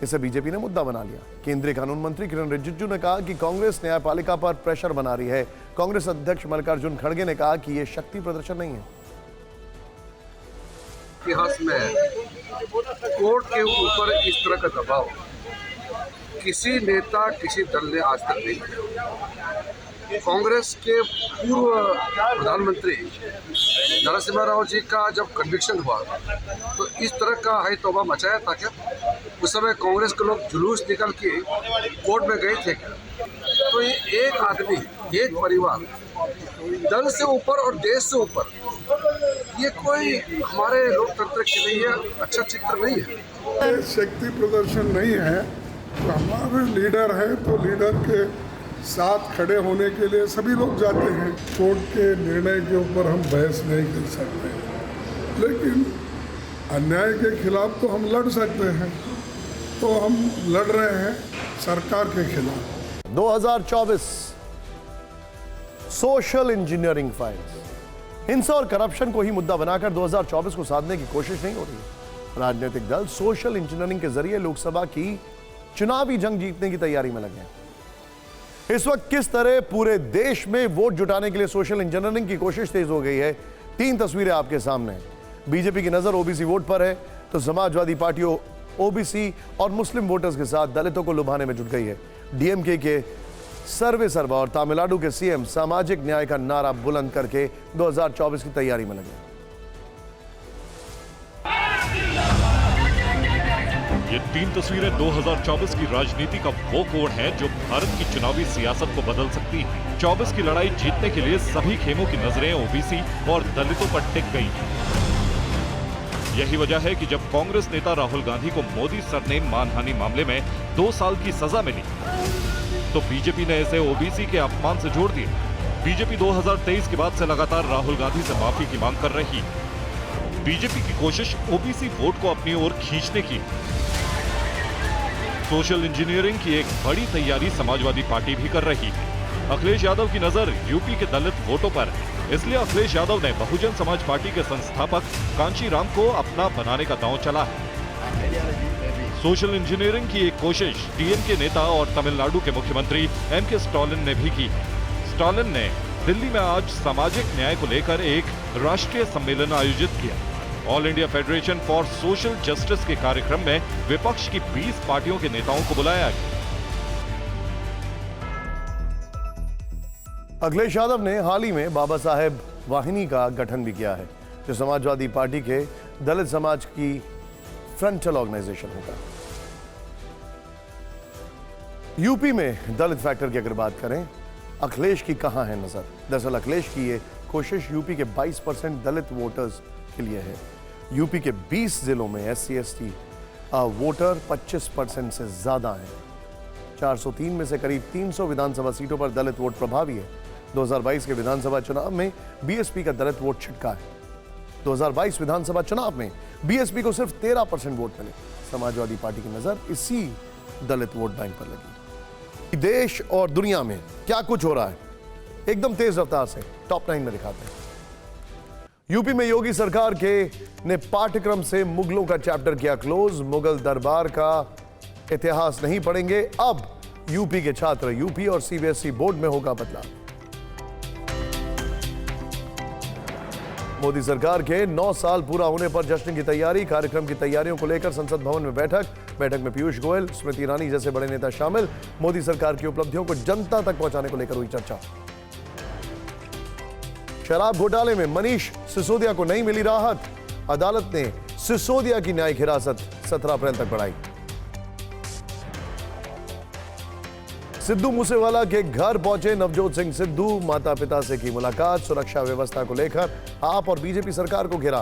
इसे बीजेपी ने मुद्दा बना लिया। केंद्रीय कानून मंत्री किरण रिजिजू ने कहा कि कांग्रेस न्यायपालिका पर प्रेशर बना रही है। कांग्रेस अध्यक्ष मल्लिकार्जुन खड़गे ने कहा कि यह शक्ति प्रदर्शन नहीं है। इतिहास में कोर्ट के ऊपर इस तरह का दबाव किसी नेता, किसी दल ने आज तक नहीं किया। कांग्रेस के पूर्व प्रधानमंत्री नरसिम्हा राव जी का जब कन्विक्शन हुआ तो इस तरह का हाई तौबा मचाया था क्या? उस समय कांग्रेस के लोग जुलूस निकल के कोर्ट में गए थे क्या? तो ये एक आदमी, एक परिवार, दल से ऊपर और देश से ऊपर, ये कोई हमारे लोकतंत्र की नहीं है, अच्छा चित्र नहीं है। शक्ति प्रदर्शन नहीं है। तो हमारे लीडर है तो लीडर के साथ खड़े होने के लिए सभी लोग जाते हैं। कोर्ट के निर्णय के ऊपर हम बहस नहीं कर सकते, लेकिन अन्याय के खिलाफ तो हम लड़ सकते हैं। तो हम लड़ रहे हैं सरकार के खिलाफ। 2024 सोशल इंजीनियरिंग फाइल्स, हिंसा और करप्शन को ही मुद्दा बनाकर 2024 को साधने की कोशिश नहीं हो रही। राजनीतिक दल सोशल इंजीनियरिंग के जरिए लोकसभा की चुनावी जंग जीतने की तैयारी में लगे हैं। इस वक्त किस तरह पूरे देश में वोट जुटाने के लिए सोशल इंजीनियरिंग की कोशिश तेज हो गई है, 3 तस्वीरें आपके सामने हैं। बीजेपी की नजर ओबीसी वोट पर है, तो समाजवादी पार्टियों ओबीसी और मुस्लिम वोटर्स के साथ दलितों को लुभाने में जुट गई है। डीएमके के सर्वे सर्वा और तमिलनाडु के सीएम सामाजिक न्याय का नारा बुलंद करके 2024 की तैयारी में लगे। ये 3 तस्वीरें 2024 की राजनीति का वो कोड है जो भारत की चुनावी सियासत को बदल सकती है। 24 की लड़ाई जीतने के लिए सभी खेमों की नजरें ओबीसी और दलितों पर टिक गई हैं। यही वजह है कि जब कांग्रेस नेता राहुल गांधी को मोदी सरनेम मानहानि मामले में 2 साल की सजा मिली, तो बीजेपी ने इसे ओबीसी के अपमान से जोड़ दिया। बीजेपी 2023 के बाद से लगातार राहुल गांधी से माफी की मांग कर रही है। बीजेपी की कोशिश ओबीसी वोट को अपनी ओर खींचने की। सोशल इंजीनियरिंग की एक बड़ी तैयारी समाजवादी पार्टी भी कर रही है। अखिलेश यादव की नजर यूपी के दलित वोटों पर है, इसलिए अखिलेश यादव ने बहुजन समाज पार्टी के संस्थापक कांची राम को अपना बनाने का दांव चला है। सोशल इंजीनियरिंग की एक कोशिश डीएमके नेता और तमिलनाडु के मुख्यमंत्री एमके स्टालिन ने भी की। स्टालिन ने दिल्ली में आज सामाजिक न्याय को लेकर एक राष्ट्रीय सम्मेलन आयोजित किया। All India federation for social justice के कार्यक्रम में विपक्ष की 20 पार्टियों के नेताओं को बुलाया गया। अखिलेश यादव ने हाल ही में बाबा साहेब वाहिनी का गठन भी किया है, जो समाजवादी पार्टी के दलित समाज की फ्रंटल ऑर्गेनाइजेशन होगा। यूपी में दलित फैक्टर की अगर बात करें, अखिलेश की कहां है नजर। दरअसल अखिलेश की ये कोशिश यूपी के 22% दलित वोटर्स के लिए है। यूपी के 20 जिलों में SC/ST वोटर 25% से ज्यादा हैं। 403 में से करीब 300 विधानसभा सीटों पर दलित वोट प्रभावी है। 2022 के विधानसभा चुनाव में बीएसपी का दलित वोट छिटका है। 2022 विधानसभा चुनाव में बीएसपी को सिर्फ 13% वोट मिले। समाजवादी पार्टी की नजर इसी दलित वोट बैंक पर लगी। देश और दुनिया में क्या कुछ हो रहा है, एकदम तेज रफ्तार से टॉप 9 में दिखाते हैं। यूपी में योगी सरकार के ने पाठ्यक्रम से मुगलों का चैप्टर किया क्लोज। मुगल दरबार का इतिहास नहीं पढ़ेंगे, अब यूपी के छात्र। यूपी और सीबीएसई बोर्ड में होगा बदलाव। मोदी सरकार के 9 साल पूरा होने पर जश्न की तैयारी। कार्यक्रम की तैयारियों को लेकर संसद भवन में बैठक में पीयूष गोयल, स्मृति ईरानी जैसे बड़े नेता शामिल। मोदी सरकार की उपलब्धियों को जनता तक पहुंचाने को लेकर हुई चर्चा। शराब घोटाले में मनीष सिसोदिया को नहीं मिली राहत। अदालत ने सिसोदिया की न्यायिक हिरासत 17 अप्रैल तक बढ़ाई। सिद्धू मूसेवाला के घर पहुंचे नवजोत सिंह सिद्धू, माता पिता से की मुलाकात। सुरक्षा व्यवस्था को लेकर आप और बीजेपी सरकार को घेरा,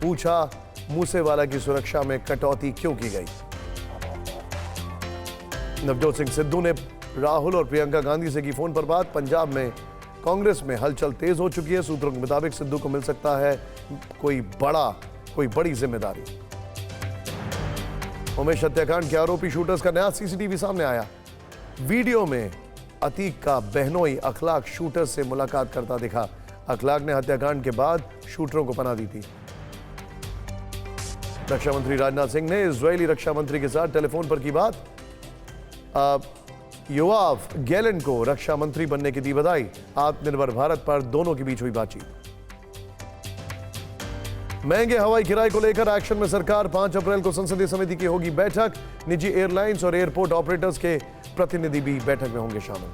पूछा मूसेवाला की सुरक्षा में कटौती क्यों की गई। नवजोत सिंह सिद्धू ने राहुल और प्रियंका गांधी से की फोन पर बात। पंजाब में कांग्रेस में हलचल तेज हो चुकी है। सूत्रों के मुताबिक सिद्धू को मिल सकता है कोई बड़ी जिम्मेदारी। उमेश हत्याकांड के आरोपी शूटर्स का नया सीसीटीवी सामने आया। वीडियो में अतीक का बहनोई अखलाक शूटर्स से मुलाकात करता दिखा। अखलाक ने हत्याकांड के बाद शूटरों को पनाह दी थी। रक्षा मंत्री राजनाथ सिंह ने इजरायली रक्षा मंत्री के साथ टेलीफोन पर की बात। योआव गैलेंट को रक्षा मंत्री बनने की दी बधाई। आत्मनिर्भर भारत पर दोनों के बीच हुई बातचीत। महंगे हवाई किराए को लेकर एक्शन में सरकार। 5 अप्रैल को संसदीय समिति की होगी बैठक। निजी एयरलाइंस और एयरपोर्ट ऑपरेटर्स के प्रतिनिधि भी बैठक में होंगे शामिल।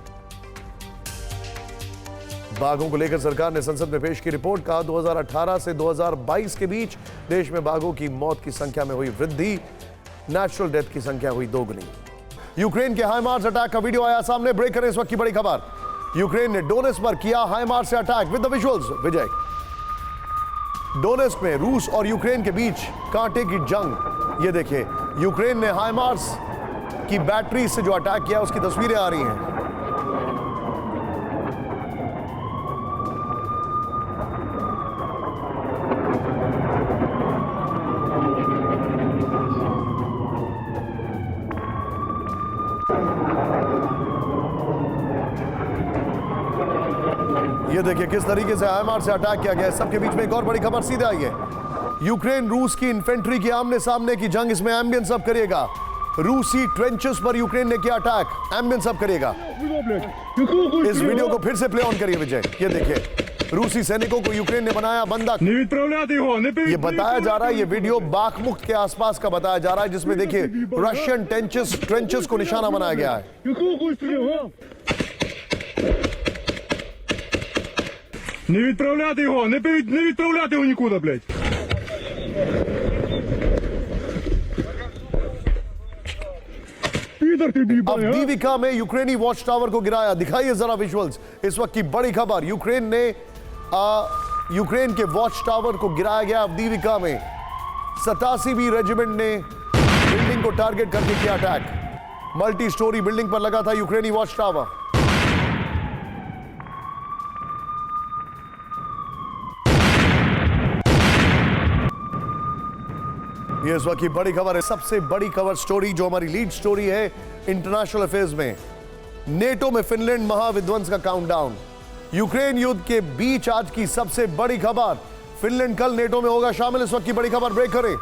बाघों को लेकर सरकार ने संसद में पेश की रिपोर्ट। कहा 2018 से 2022 के बीच देश में बाघों की मौत की संख्या में हुई वृद्धि। नेचुरल डेथ की संख्या हुई दोगुनी। यूक्रेन के हाइमार्स अटैक का वीडियो आया सामने। ब्रेक करें इस वक्त की बड़ी खबर। यूक्रेन ने डोनेस्क पर किया हाइमार्स से attack. With the visuals Vijay. Donetsk में रूस और यूक्रेन के बीच कांटे की जंग। ये देखिए, यूक्रेन ने हाइमार्स की बैटरी से जो अटैक किया उसकी तस्वीरें आ रही हैं। ये देखिए किस तरीके से आईएमआर से अटैक किया गया है। सबके बीच में एक और बड़ी खबर सीधे आई है। यूक्रेन रूस की इन्फेंट्री की आमने सामने की जंग, इसमें एम्बियंस अब करिएगा। रूसी ट्रेंचेस पर यूक्रेन ने किया अटैक, एम्बियंस अब करिएगा। इस वीडियो को फिर से प्ले ऑन करिए विजय। ये देखिए रूसी सैनिकों को यूक्रेन ने बनाया बंधक। ये बताया जा रहा है, ये वीडियो बाखमुख के आसपास का बताया जा रहा है, जिसमें देखिए रशियन ट्रेंचेस को निशाना बनाया गया है। Не відправляти його, не відправляти його нікуди, блядь. अवदीविका में यूक्रेनी वॉच टावर को गिराया। दिखाइए जरा विजुअल्स। इस वक्त की बड़ी खबर, यूक्रेन के वॉच टावर को गिराया गया अवदीविका में। 87वीं रेजिमेंट ने बिल्डिंग को टारगेट करके किया अटैक। मल्टी स्टोरी बिल्डिंग पर लगा था यूक्रेनी वॉच टावर। ये इस वक्त की बड़ी खबर है। सबसे बड़ी कवर स्टोरी जो हमारी लीड स्टोरी है इंटरनेशनल अफेयर्स में, नेटो में फिनलैंड महाविध्वंस का काउंटडाउन। यूक्रेन युद्ध के बीच आज की सबसे बड़ी खबर, फिनलैंड कल नेटो में होगा शामिल। इस वक्त की बड़ी खबर ब्रेक करें।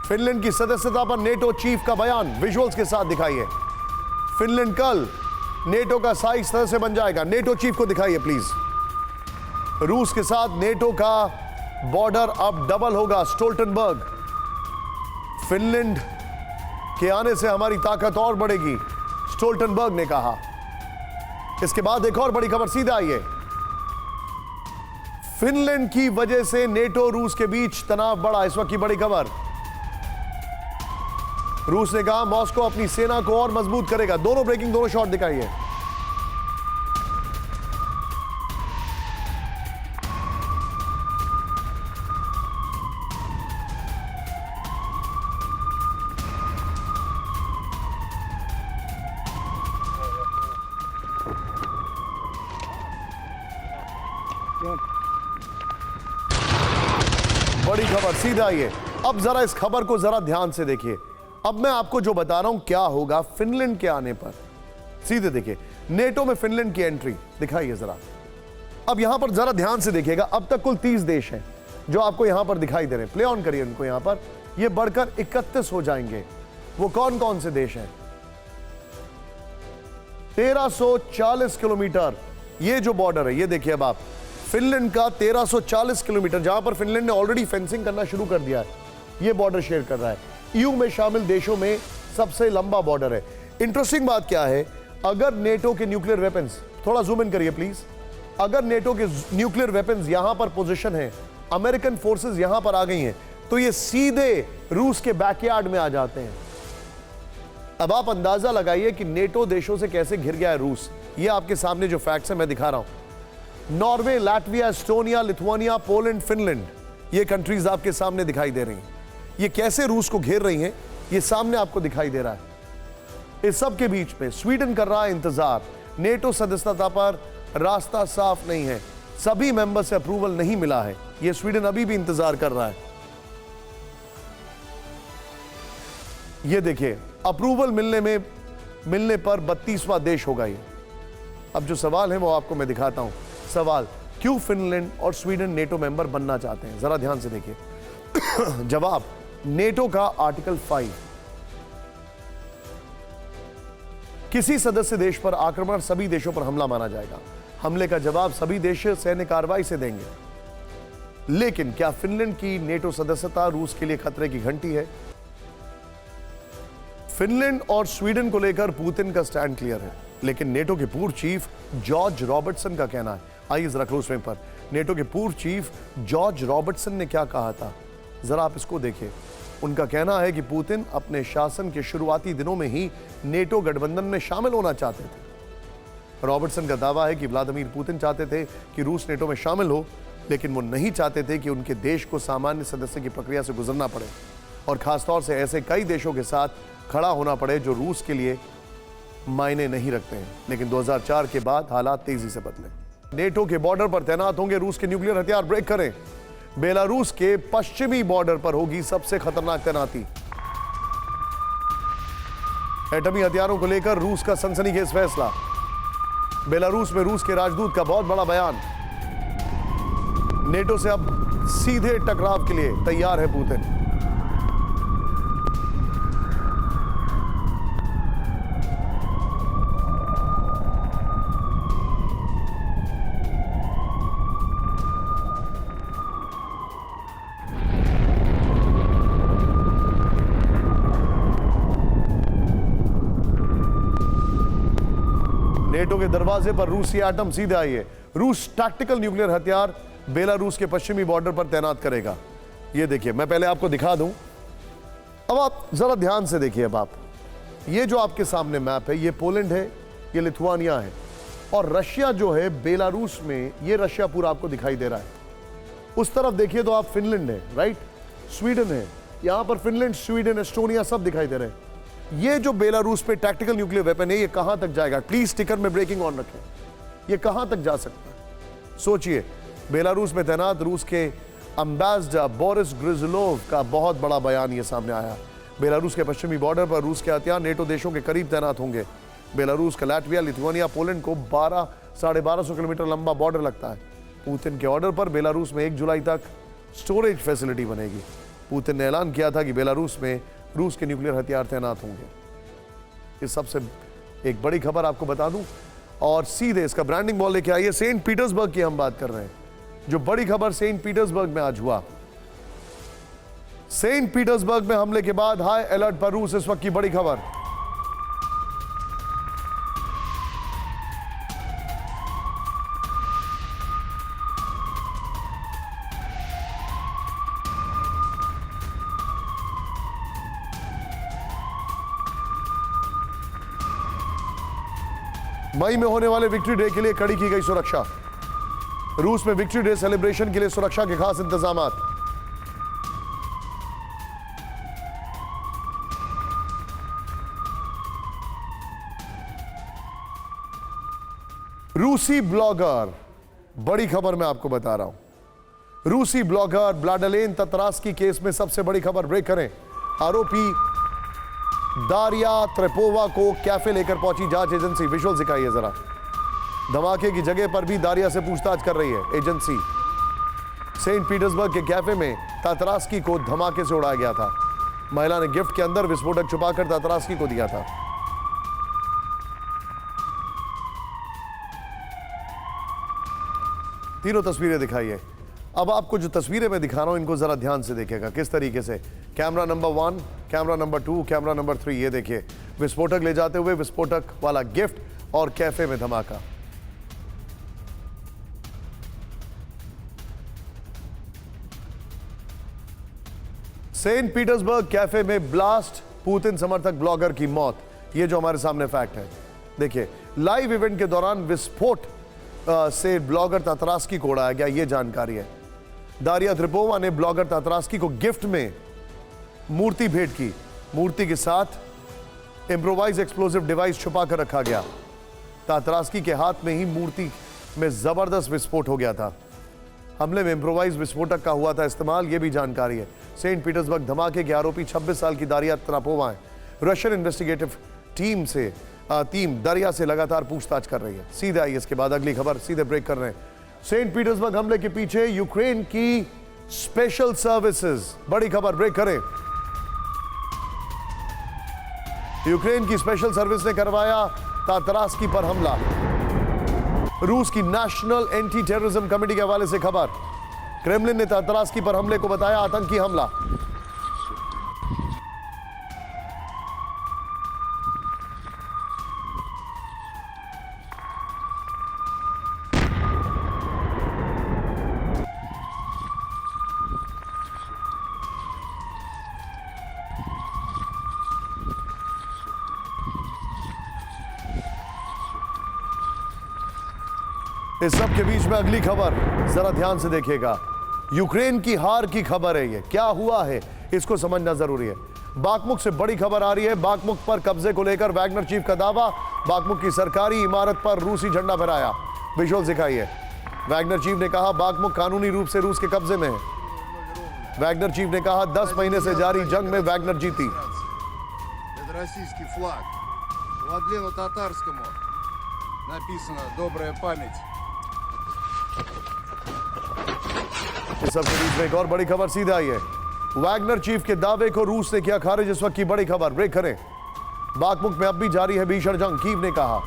फिनलैंड की सदस्यता पर नेटो चीफ का बयान विजुअल्स के साथ दिखाइए। फिनलैंड कल नेटो का 27 सदस्य बन जाएगा। नेटो चीफ को दिखाइए प्लीज। रूस के साथ नेटो का बॉर्डर अब डबल होगा। स्टोल्टनबर्ग, फिनलैंड के आने से हमारी ताकत और बढ़ेगी, स्टोल्टनबर्ग ने कहा। इसके बाद एक और बड़ी खबर सीधा आई है। फिनलैंड की वजह से नेटो रूस के बीच तनाव बढ़ा। इस वक्त की बड़ी खबर, रूस ने कहा मॉस्को अपनी सेना को और मजबूत करेगा। दोनों ब्रेकिंग, दोनों शॉट दिखाइए। बड़ी खबर सीधा आई है। अब जरा इस खबर को जरा ध्यान से देखिए। अब मैं आपको जो बता रहा हूं क्या होगा फिनलैंड के आने पर। सीधे देखिए, नेटो में फिनलैंड की एंट्री दिखाइए जरा। अब यहां पर जरा ध्यान से देखिएगा। अब तक कुल 30 देश हैं जो आपको यहां पर दिखाई दे रहे हैं। प्ले ऑन करिए उनको यहां पर। ये बढ़कर 31 हो जाएंगे। वो कौन कौन से देश हैं? 1340 किलोमीटर ये जो बॉर्डर है, ये देखिए अब आप, फिनलैंड का 1340 किलोमीटर, जहां पर फिनलैंड ने ऑलरेडी फेंसिंग करना शुरू कर दिया है, ये बॉर्डर शेयर कर रहा है। ईयू में शामिल देशों में सबसे लंबा बॉर्डर है। इंटरेस्टिंग बात क्या है, अगर नेटो के न्यूक्लियर वेपन्स, थोड़ा जूम इन करिए प्लीज, अगर नेटो के न्यूक्लियर वेपन्स यहां पर पोजीशन है, अमेरिकन फोर्सेस यहां पर आ गई हैं, तो ये सीधे रूस के बैकयार्ड में आ जाते हैं। अब आप अंदाजा लगाइए कि नेटो देशों से कैसे घिर गया है रूस। ये आपके सामने जो फैक्ट्स है मैं दिखा रहा हूं। Norway, Latvia, Estonia, Lithuania, Poland, Finland, ये कंट्रीज आपके सामने दिखाई दे रही हैं। ये कैसे रूस को घेर रही हैं, ये सामने आपको दिखाई दे रहा है। इस सब के बीच में स्वीडन कर रहा है इंतजार। नेटो सदस्यता पर रास्ता साफ नहीं है, सभी मेंबर से अप्रूवल नहीं मिला है। ये स्वीडन अभी भी इंतजार कर रहा है। ये देखिए, अप्रूवल मिलने पर 32वां देश होगा ये। अब जो सवाल है वो आपको मैं दिखाता हूं। सवाल, क्यों फिनलैंड और स्वीडन नेटो मेंबर बनना चाहते हैं? जरा ध्यान से देखिए। जवाब, नेटो का आर्टिकल 5, किसी सदस्य देश पर आक्रमण सभी देशों पर हमला माना जाएगा। हमले का जवाब सभी देश सैन्य कार्रवाई से देंगे। लेकिन क्या फिनलैंड की नेटो सदस्यता रूस के लिए खतरे की घंटी है? फिनलैंड और स्वीडन को लेकर पुतिन का स्टैंड क्लियर है, लेकिन नेटो के पूर्व चीफ जॉर्ज रॉबर्टसन का कहना है। आइए जरा क्लोज फ्रेम पर, नेटो के पूर्व चीफ जॉर्ज रॉबर्टसन ने क्या कहा था, जरा आप इसको देखिए। उनका कहना है कि पुतिन अपने शासन के शुरुआती दिनों में ही नेटो गठबंधन में शामिल होना चाहते थे। रॉबर्टसन का दावा है कि व्लादिमीर पुतिन चाहते थे कि रूस नेटो में शामिल हो, लेकिन वो नहीं चाहते थे कि उनके देश को सामान्य सदस्य की प्रक्रिया से गुजरना पड़े, और खासतौर से ऐसे कई देशों के साथ खड़ा होना पड़े जो रूस के लिए मायने नहीं रखते हैं। लेकिन 2004 के बाद हालात तेजी से बदले। नेटो के बॉर्डर पर तैनात होंगे रूस के न्यूक्लियर हथियार। ब्रेक करें, बेलारूस के पश्चिमी बॉर्डर पर होगी सबसे खतरनाक तैनाती। एटमी हथियारों को लेकर रूस का सनसनीखेज फैसला। बेलारूस में रूस के राजदूत का बहुत बड़ा बयान। नेटो से अब सीधे टकराव के लिए तैयार है पुतिन। नेटो के दरवाजे पर रूसी एटम सीधे आई है। रूस टैक्टिकल न्यूक्लियर हथियार बेलारूस के पश्चिमी बॉर्डर पर तैनात करेगा। ये देखिए, मैं पहले आपको दिखा दूं, अब आप जरा ध्यान से देखिए। अब आप ये जो आपके सामने मैप है, ये पोलैंड है, ये लिथुआनिया है, और रशिया जो है बेलारूस में, ये रशिया पूरा आपको दिखाई दे रहा है। उस तरफ देखिए तो आप फिनलैंड है, राइट, स्वीडन है, यहां पर फिनलैंड, स्वीडन, एस्टोनिया सब दिखाई दे रहे हैं। ये जो बेलारूस पे टैक्टिकल न्यूक्लियर वेपन है, ये कहां तक जाएगा? प्लीज स्टिकर में ब्रेकिंग ऑन रखें। ये कहां तक जा सकता है? सोचिए, बेलारूस में तैनात रूस के एम्बेसडर बोरिस ग्रिज़लोव का बहुत बड़ा बयान ये सामने आया। बेलारूस के पश्चिमी बॉर्डर पर रूस के हथियार नेटो देशों के करीब तैनात होंगे। बेलारूस का लाटविया, लिथुआनिया, पोलैंड को 1200-1250 किलोमीटर लंबा बॉर्डर लगता है। पुतिन के ऑर्डर पर बेलारूस में 1 जुलाई तक स्टोरेज फैसिलिटी बनेगी। पुतिन ने ऐलान किया था कि बेलारूस में रूस के न्यूक्लियर हथियार तैनात होंगे। इस सबसे एक बड़ी खबर आपको बता दूं, और सीधे इसका ब्रांडिंग बॉल लेके आइए। सेंट पीटर्सबर्ग की हम बात कर रहे हैं। जो बड़ी खबर सेंट पीटर्सबर्ग में आज हुआ, सेंट पीटर्सबर्ग में हमले के बाद हाई अलर्ट पर रूस, इस वक्त की बड़ी खबर। मई में होने वाले विक्ट्री डे के लिए कड़ी की गई सुरक्षा। रूस में विक्ट्री डे सेलिब्रेशन के लिए सुरक्षा के खास इंतजामात। रूसी ब्लॉगर, बड़ी खबर मैं आपको बता रहा हूं। रूसी ब्लॉगर व्लादिमीर ततरास्की केस में सबसे बड़ी खबर, ब्रेक करें। आरोपी दारिया त्रेपोवा को कैफे लेकर पहुंची जांच एजेंसी। विजुअल दिखाइए जरा। धमाके की जगह पर भी दारिया से पूछताछ कर रही है एजेंसी। सेंट पीटर्सबर्ग के कैफे में ततरास्की को धमाके से उड़ाया गया था। महिला ने गिफ्ट के अंदर विस्फोटक छुपाकर ततरास्की को दिया था। तीनों तस्वीरें दिखाइए। अब आपको जो तस्वीरें मैं दिखा रहा हूं, इनको जरा ध्यान से देखिएगा किस तरीके से। Camera number 1, camera number 2, camera number 3, ये देखिए विस्फोटक ले जाते हुए विस्फोटक वाला गिफ्ट और कैफे में धमाका। सेंट पीटर्सबर्ग कैफे में ब्लास्ट, पुतिन समर्थक ब्लॉगर की मौत। ये जो हमारे सामने फैक्ट है, देखिए लाइव इवेंट के दौरान विस्फोट से ब्लॉगर ततरास्की को उड़ाया गया, ये जानकारी है। दारिया त्रेपोवा ने ब्लॉगर ततरास्की को गिफ्ट में मूर्ति भेंट की। मूर्ति के साथ इम्प्रोवाइज एक्सप्लोसिव डिवाइस छुपा कर रखा गया। ततरास्की के हाथ में ही मूर्ति में जबरदस्त विस्फोट हो गया था। हमले में इम्प्रोवाइज विस्फोटक का हुआ था इस्तेमाल, यह भी जानकारी है। सेंट पीटर्सबर्ग धमाके के आरोपी 26 साल की दारिया त्रेपोवा है। रशियन इन्वेस्टिगेटिव टीम दारिया से लगातार पूछताछ कर रही है। सीधे आई इसके बाद अगली खबर, सीधे ब्रेक कर रहे हैं। सेंट पीटर्सबर्ग हमले के पीछे यूक्रेन की स्पेशल सर्विसेज, बड़ी खबर, ब्रेक करें। यूक्रेन की स्पेशल सर्विस ने करवाया ततरास्की पर हमला। रूस की नेशनल एंटी टेररिज्म कमेटी के हवाले से खबर, क्रेमलिन ने ततरास्की पर हमले को बताया आतंकी हमला। इस सब के बीच में अगली खबर, जरा ध्यान से देखिएगा। यूक्रेन की हार की खबर है। ये क्या हुआ है, इसको समझना जरूरी है। बाखमुख से बड़ी खबर आ रही है। बाखमुख पर कब्जे को लेकर वैगनर चीफ का दावा। बाखमुख की सरकारी इमारत पर रूसी झंडा फहराया। विजुअल दिखाइए। वैगनर चीफ ने कहा बाखमुख कानूनी रूप से रूस के कब्जे में है। वैगनर चीफ ने कहा 10 महीने से जारी जंग में वैगनर जीती। इस सब के बीच में एक और बड़ी खबर सीधा आई है। वैगनर चीफ के दावे को रूस ने किया खारिज। इस वक्त की बड़ी खबर, ब्रेक करें। बाखमुख में अब भी जारी है भीषण जंग, कीव ने कहा।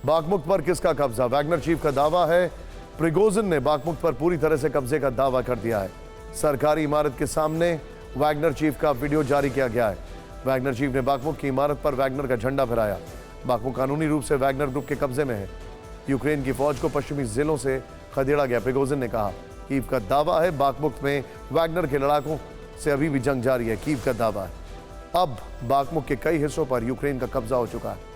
बाखमुख पर किसका कब्जा? वैगनर चीफ का दावा है प्रिगोजिन ने बाखमुख पर पूरी तरह से कब्जे का दावा कर दिया है। सरकारी इमारत के सामने वैगनर चीफ का वीडियो जारी किया गया है। वैगनर चीफ ने बाखमुख की इमारत पर वैगनर का झंडा फहराया। बाखमुख कानूनी रूप से वैगनर ग्रुप के कब्जे में है। यूक्रेन की फौज को पश्चिमी जिलों से खदेड़ा गया। प्रिगोजिन ने कहा। कीव का दावा है बाखमुख में वैगनर के लड़ाकों से अभी भी जंग जारी है। कीव का दावा है अब बाखमुख के कई हिस्सों पर यूक्रेन का कब्जा हो चुका है।